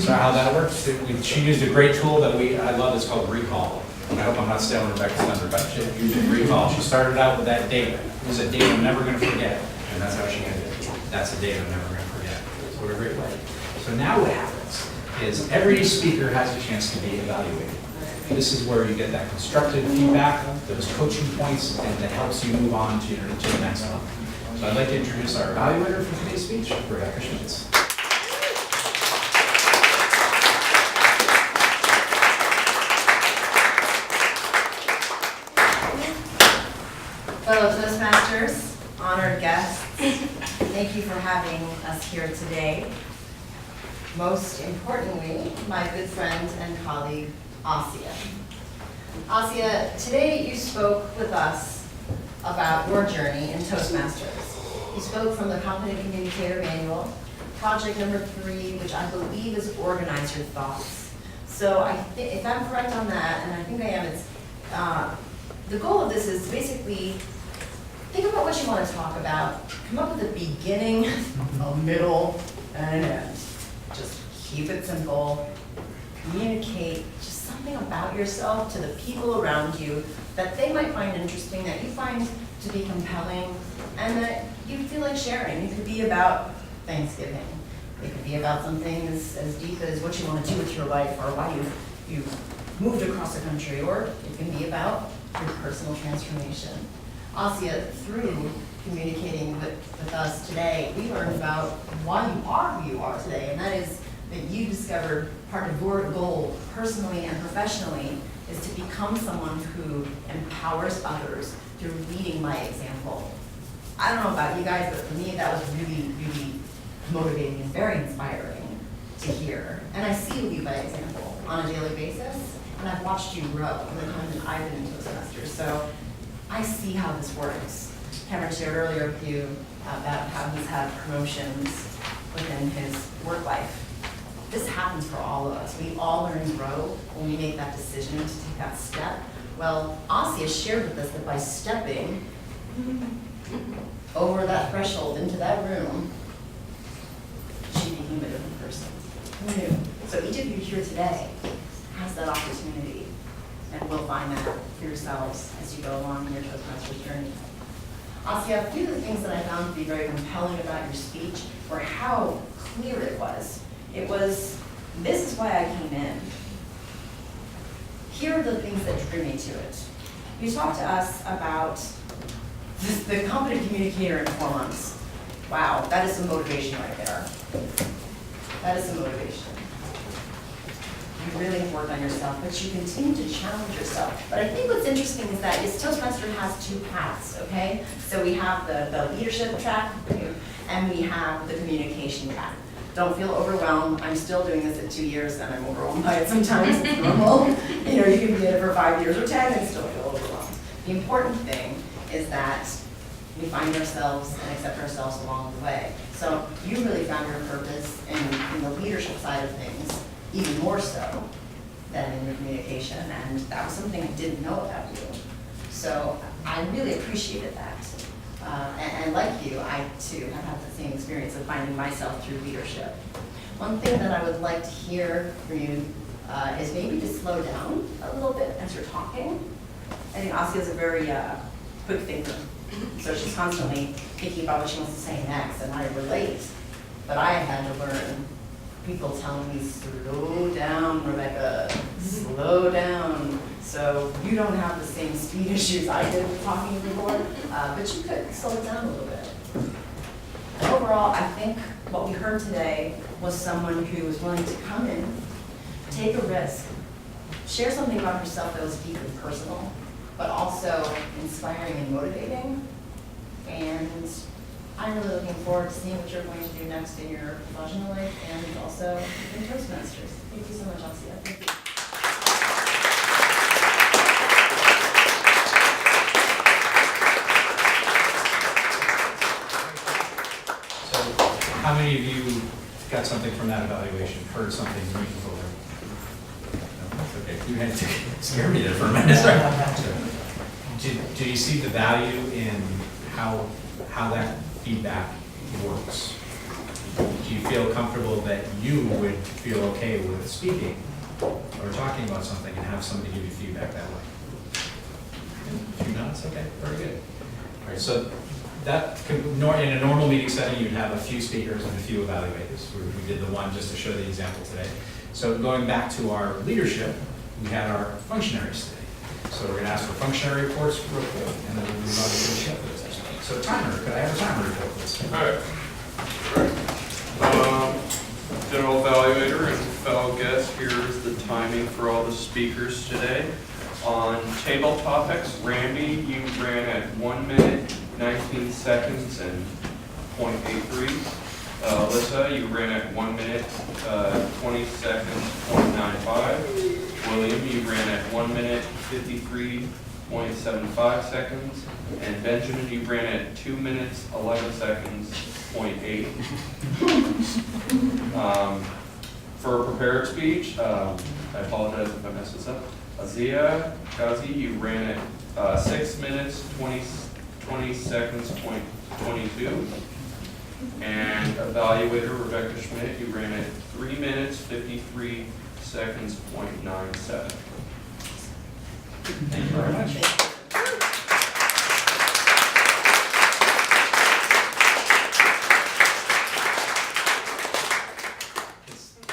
So how that works? She used a great tool that I love. It's called recall. And I hope I'm not stealing Rebecca's thunder, but she used recall. She started out with that date. It was a date I'm never going to forget, and that's how she ended it. That's a date I'm never going to forget. So what a great way. So now what happens is every speaker has a chance to be evaluated. This is where you get that constructive feedback, those coaching points, and that helps you move on to the next one. So I'd like to introduce our evaluator for today's speech, Rebecca Schmitz. Fellow Toastmasters, honored guests, thank you for having us here today. Most importantly, my good friend and colleague, Asia. Asia, today you spoke with us about your journey in Toastmasters. You spoke from the Competent Communicator Manual, project number 3, which I believe is organize your thoughts. So if I'm correct on that, and I think I am, it's the goal of this is to basically think about what you want to talk about, come up with a beginning, a middle, and an end. Just keep it simple, communicate just something about yourself to the people around you that they might find interesting, that you find to be compelling, and that you feel like sharing. It could be about Thanksgiving. It could be about something as deep as what you want to do with your life or why you moved across the country, or it can be about your personal transformation. Asia, through communicating with us today, we learned about why you are who you are today, and that is that you discovered part of your goal, personally and professionally, is to become someone who empowers others through leading by example. I don't know about you guys, but for me, that was really, really motivating and very inspiring to hear. And I see you lead by example on a daily basis, and I've watched you grow in the time that I've been in Toastmasters. So I see how this works. Cameron shared earlier with you about how he's had promotions within his work life. This happens for all of us. We all learn and grow when we make that decision to take that step. Well, Asia shared with us that by stepping over that threshold into that room, she became a different person. Who knew? So each of you here today has that opportunity, and will find that for yourselves as you go along in your Toastmasters journey. Asia, a few of the things that I found to be very compelling about your speech were how clear it was. It was, this is why I came in. Here are the things that drew me to it. You talked to us about the competent communicator in 4 months. Wow, that is some motivation right there. That is some motivation. you really have worked on yourself, but you continue to challenge yourself. But I think what's interesting is that Toastmaster has two paths, okay? So we have the leadership track, and we have the communication track. Don't feel overwhelmed. I'm still doing this at 2 years, and I'm overwhelmed by it sometimes. It's normal. You know, you can be in it for 5 years or 10 and still feel overwhelmed. The important thing is that we find ourselves and accept ourselves along the way. So you really found your purpose in the leadership side of things, even more so than in your communication, and that was something I didn't know about you. So I really appreciated that. And like you, I too have had the same experience of finding myself through leadership. One thing that I would like to hear from you is maybe to slow down a little bit as you're talking. I think Asia is a very quick thinker. So she's constantly thinking about what she wants to say next, and I relate. But I had to learn people telling me, slow down, Rebecca, slow down. So you don't have the same speed issues I did with talking before, but you could slow it down a little bit. Overall, I think what we heard today was someone who was willing to come in, take a risk, share something about herself that was deep and personal, but also inspiring and motivating. And I'm really looking forward to seeing what you're going to do next in your professional life and also in Toastmasters. Thank you so much, Asia. Thank you. So, how many of you got something from that evaluation, heard something meaningful there? No, that's okay. You had to scare me there for a minute. Do you see the value in how that feedback works? Do you feel comfortable that you would feel okay with speaking or talking about something and have somebody give you feedback that way? A few minutes, okay, very good. All right, so that in a normal meeting setting, you'd have a few speakers and a few evaluators. We did the one just to show the example today. So going back to our leadership, we had our functionaries today. So we're going to ask for functionary reports real quick, and then we'll move on to finish up those. So timer, could I have a timer report, please? All right. General evaluator and fellow guests, here is the timing for all the speakers today. On table topics, Randy, you ran at 1 minute, 19 seconds, and 0.83. Alyssa, you ran at 1 minute, 20 seconds, 0.95. William, you ran at 1 minute, 53.75 seconds. And Benjamin, you ran at 2 minutes, 11 seconds, 0.8. For a prepared speech, I apologize if I messed this up. Azia Ghazi, you ran at 6 minutes, 20 seconds, 0.22. And evaluator Rebecca Schmidt, you ran at 3 minutes, 53 seconds, 0.97. Thank you very much.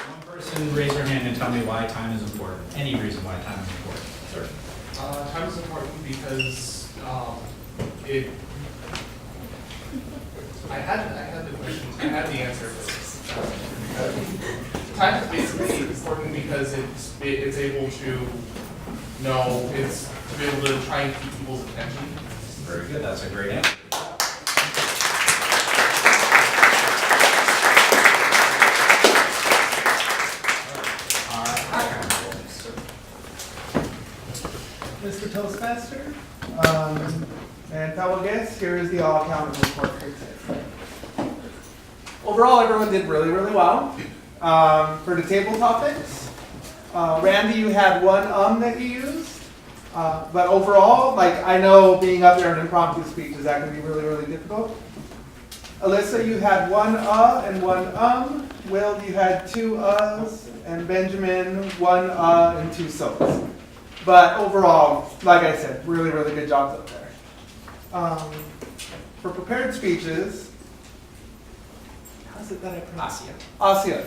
One person raise their hand and tell me why time is important. Any reason why time is important. Sir. Time is important because I had the question, I had the answer for this. Time is basically important because it's able to know, it's to be able to try and keep people's attention. Very good. That's a great answer. Mr. Toastmaster, and fellow guests, here is the all-counting report for today. Overall, everyone did really, really well. For the table topics, Randy, you had one that you used, but overall, like I know being up there in impromptu speeches, that can be really, really difficult. Alyssa, you had one and one Will, you had 2 and Benjamin, 1 and 2 so's. But overall, like I said, really, really good jobs up there. For prepared speeches, how's it that I pronounce it? Asia.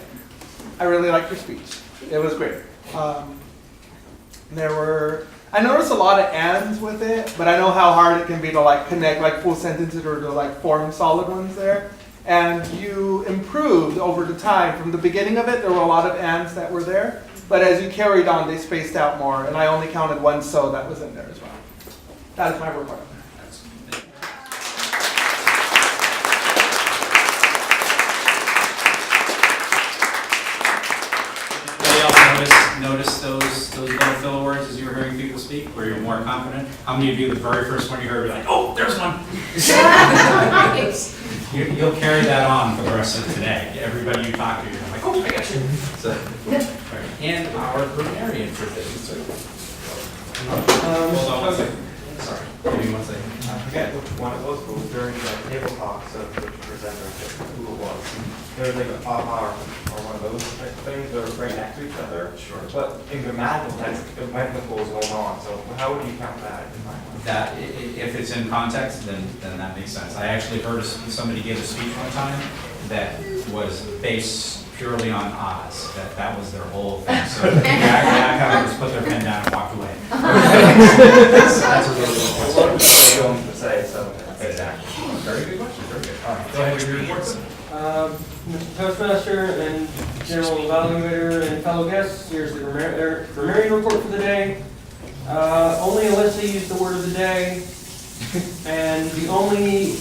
I really liked your speech. It was great. I noticed a lot of ands with it, but I know how hard it can be to like connect like full sentences or to like form solid ones there. And you improved over the time. From the beginning of it, there were a lot of ands that were there. But as you carried on, they spaced out more, and I only counted one so that was in there as well. That is my report. Anybody else notice those little filler words as you were hearing people speak, where you're more confident? How many of you, the very first one you heard, were like, oh, there's one? You'll carry that on for the rest of today. Everybody you talk to, you're like, oh, I got you. So, and our grammarian for this. Hold on one second. Sorry, give me 1 second. I forget which one it was, but it was during the table talks of the presenter, who it was. There was like a aha or one of those type of things that were right next to each other. Sure. But in grammatical text, the grammatical was going on, so how would you count that in my mind? That, if it's in context, then that makes sense. I actually heard somebody give a speech one time that was based purely on Oz. That was their whole thing. So the guy just put their pen down and walked away. That's a really good What question. was I going to say, so. Exactly. Very good question. Very good. All right. Go ahead with your reports. Mr. Toastmaster and General Evaluator and fellow guests, here's the grammarian report for the day. Only Alyssa used the word of the day, and the only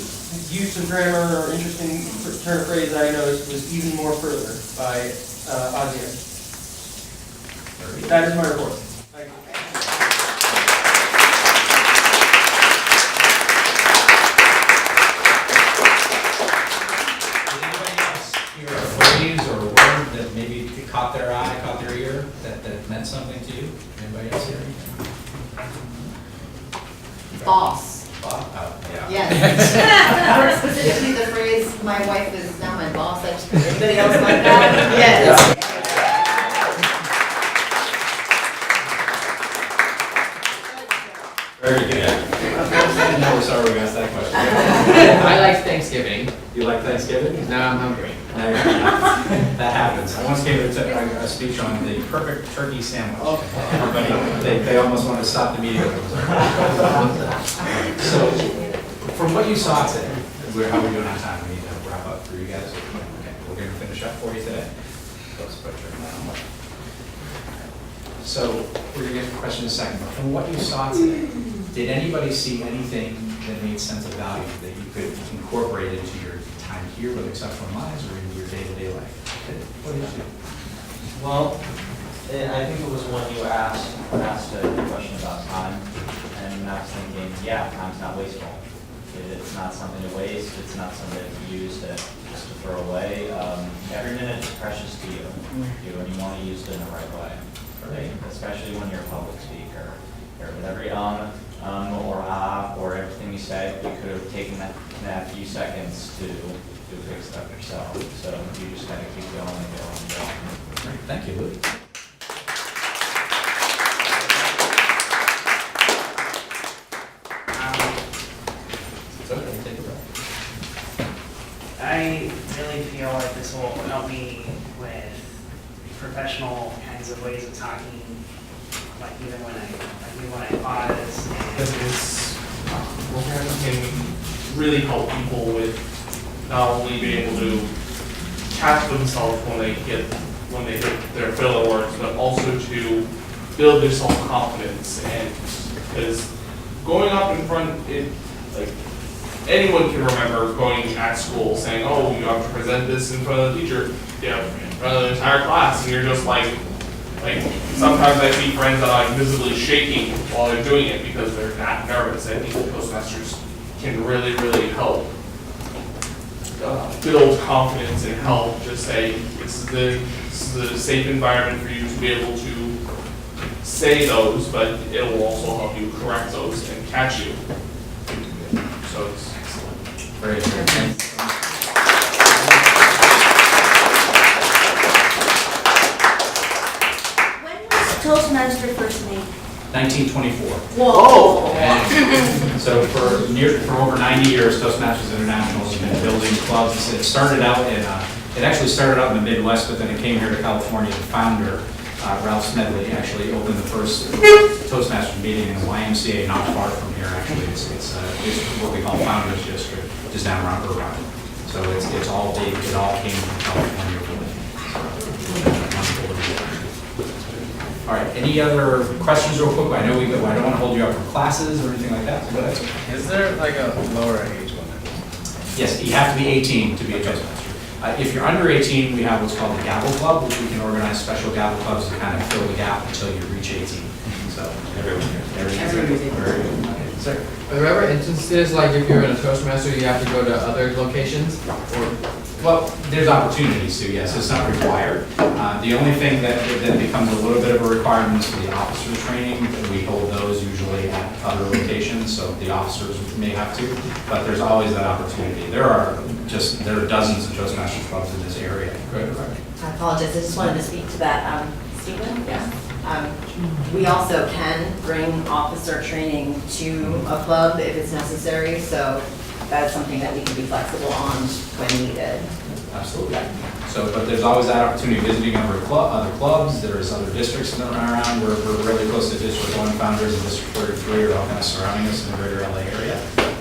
use of grammar or interesting turn of phrase I noticed was even more further by Ozzy. That is my report. Thank you. Did anybody else hear a phrase or a word that maybe caught their eye, caught their ear, that meant something to you? Anybody else hear anything? Boss. Oh, yeah. Yes. Specifically the phrase, my wife is now my boss. Anybody else like that? Yes. Very good. No, sorry we asked that question. I like Thanksgiving. You like Thanksgiving? Now I'm hungry. That happens. I once gave a speech on the perfect turkey sandwich. Everybody, they almost wanted to stop the meeting. So, from what you saw today, how are we doing on time? We need to wrap up for you guys. Okay, we're going to finish up for you today. Let's put your mind on. So, we're going to get to the question in a second, but from what you saw today, did anybody see anything that made sense of value that you could incorporate into your time here with Exceptional Minds or in your day-to-day life? What did you do? Well, I think it was when you asked a question about time, and I was thinking, yeah, time's not wasteful. It's not something to waste. It's not something to use just to throw away. Every minute is precious to you, and you want to use it in the right way. Right? Especially when you're a public speaker. With every or or everything you say, you could have taken that few seconds to do big stuff yourself. So you just got to keep going and going and going. Great. Thank you, Luke. I really feel like this will help me with professional kinds of ways of talking, like even when I pause. Programs can really help people with not only being able to catch themselves when they hit their filler words, but also to build their self-confidence. And because going up in front, like anyone can remember going at school saying, "Oh, you have to present this in front of the teacher, in front of the entire class," and you're just like sometimes I see friends that are like visibly shaking while they're doing it because they're that nervous. I think Toastmasters can really, really help build confidence and help just say this is the safe environment for you to be able to say those, but it will also help you correct those and catch you. So it's excellent. Very good. Toastmaster first made? 1924. Whoa! And so for over 90 years, Toastmasters International has been building clubs. It started out it actually started out in the Midwest, but then it came here to California. The founder, Ralph Smedley, actually opened the first Toastmasters meeting in the YMCA not far from here. Actually, it's what we call Founders District, which is down around Irvine. So it's all big. It all came from California. All right, any other questions real quick? I know I don't want to hold you up for classes or anything like that, so go ahead. Is there like a lower age limit? Yes, you have to be 18 to be a Toastmaster. If you're under 18, we have what's called the Gavel Club, which we can organize special gavel clubs to kind of fill the gap until you reach 18. So everyone here. Very good. Okay, sir. Are there ever instances, like if you're in a Toastmaster, you have to go to other locations? Or Well, there's opportunities to, yes, it's not required. The only thing that becomes a little bit of a requirement is for the officer training. We hold those usually at other locations, so the officers may have to, but there's always that opportunity. There are dozens of Toastmasters clubs in this area. Go ahead, Rebecca. I apologize, I just wanted to speak to that. Stephen? Yes. We also can bring officer training to a club if it's necessary, so that's something that we can be flexible on when needed. Absolutely. So, but there's always that opportunity visiting other clubs. There's other districts that are around. We're really close to District 1 founders and District 43 are all kind of surrounding us in the greater LA area.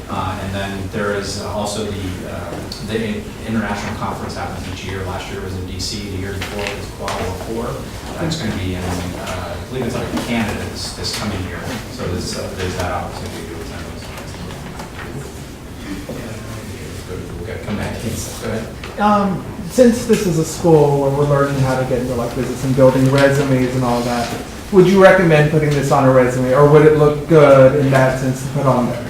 And then there is also the international conference happens each year. Last year was in DC. The year before it was Kuala Lumpur. It's going to be in, I believe it's like Canada this coming year. So there's that opportunity to attend those. We'll come back. Go ahead. Since this is a school where we're learning how to get into like business and building resumes and all that, would you recommend putting this on a resume, or would it look good in that sense to put on there?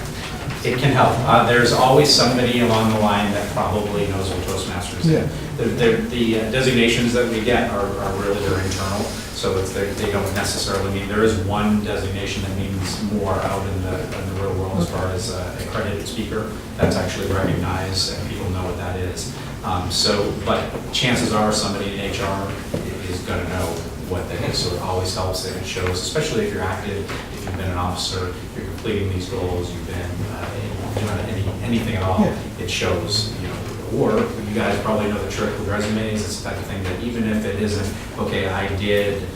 It can help. There's always somebody along the line that probably knows what Toastmasters is. Yeah. The designations that we get are really they're internal, so they don't necessarily mean, there is one designation that means more out in the real world as far as accredited speaker. That's actually recognized and people know what that is. But chances are somebody in HR is going to know what that is, so it always helps that it shows, especially if you're active, if you've been an officer, if you're completing these goals, you've been doing anything at all, it shows, or you guys probably know the trick with resumes. It's the type of thing that even if it isn't, okay, I did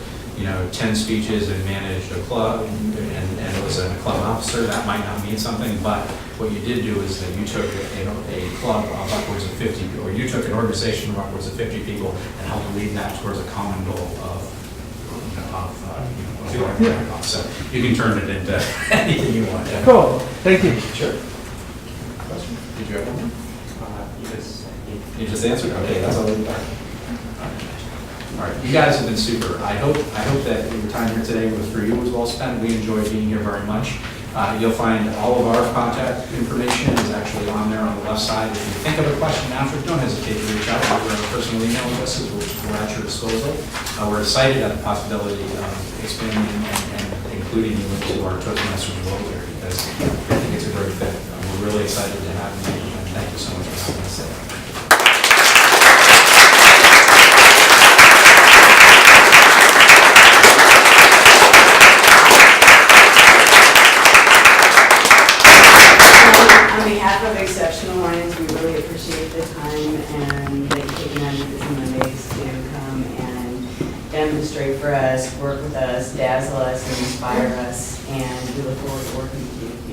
10 speeches and managed a club and it was a club officer, that might not mean something, but what you did do is that you took a club of upwards of 50, or you took an organization of upwards of 50 people and helped lead that towards a common goal of so you can turn it into anything you want. Yeah. Cool, thank you. Sure. Question? Did you have one? You just answered? Okay, that's all we got. All right, you guys have been super. I hope that your time here today was for you was well spent. We enjoyed being here very much. You'll find all of our contact information is actually on there on the left side. If you think of a question after, don't hesitate to reach out. Our personal email addresses we're at your disposal. We're excited at the possibility of expanding and including you into our Toastmasters world here because I think it's a great fit. We're really excited to have you, and thank you so much for having us today. On behalf of Exceptional Minds, we really appreciate the time and that you've taken out of your busy Mondays to come and demonstrate for us, work with us, dazzle us, and inspire us, and we look forward to working with you.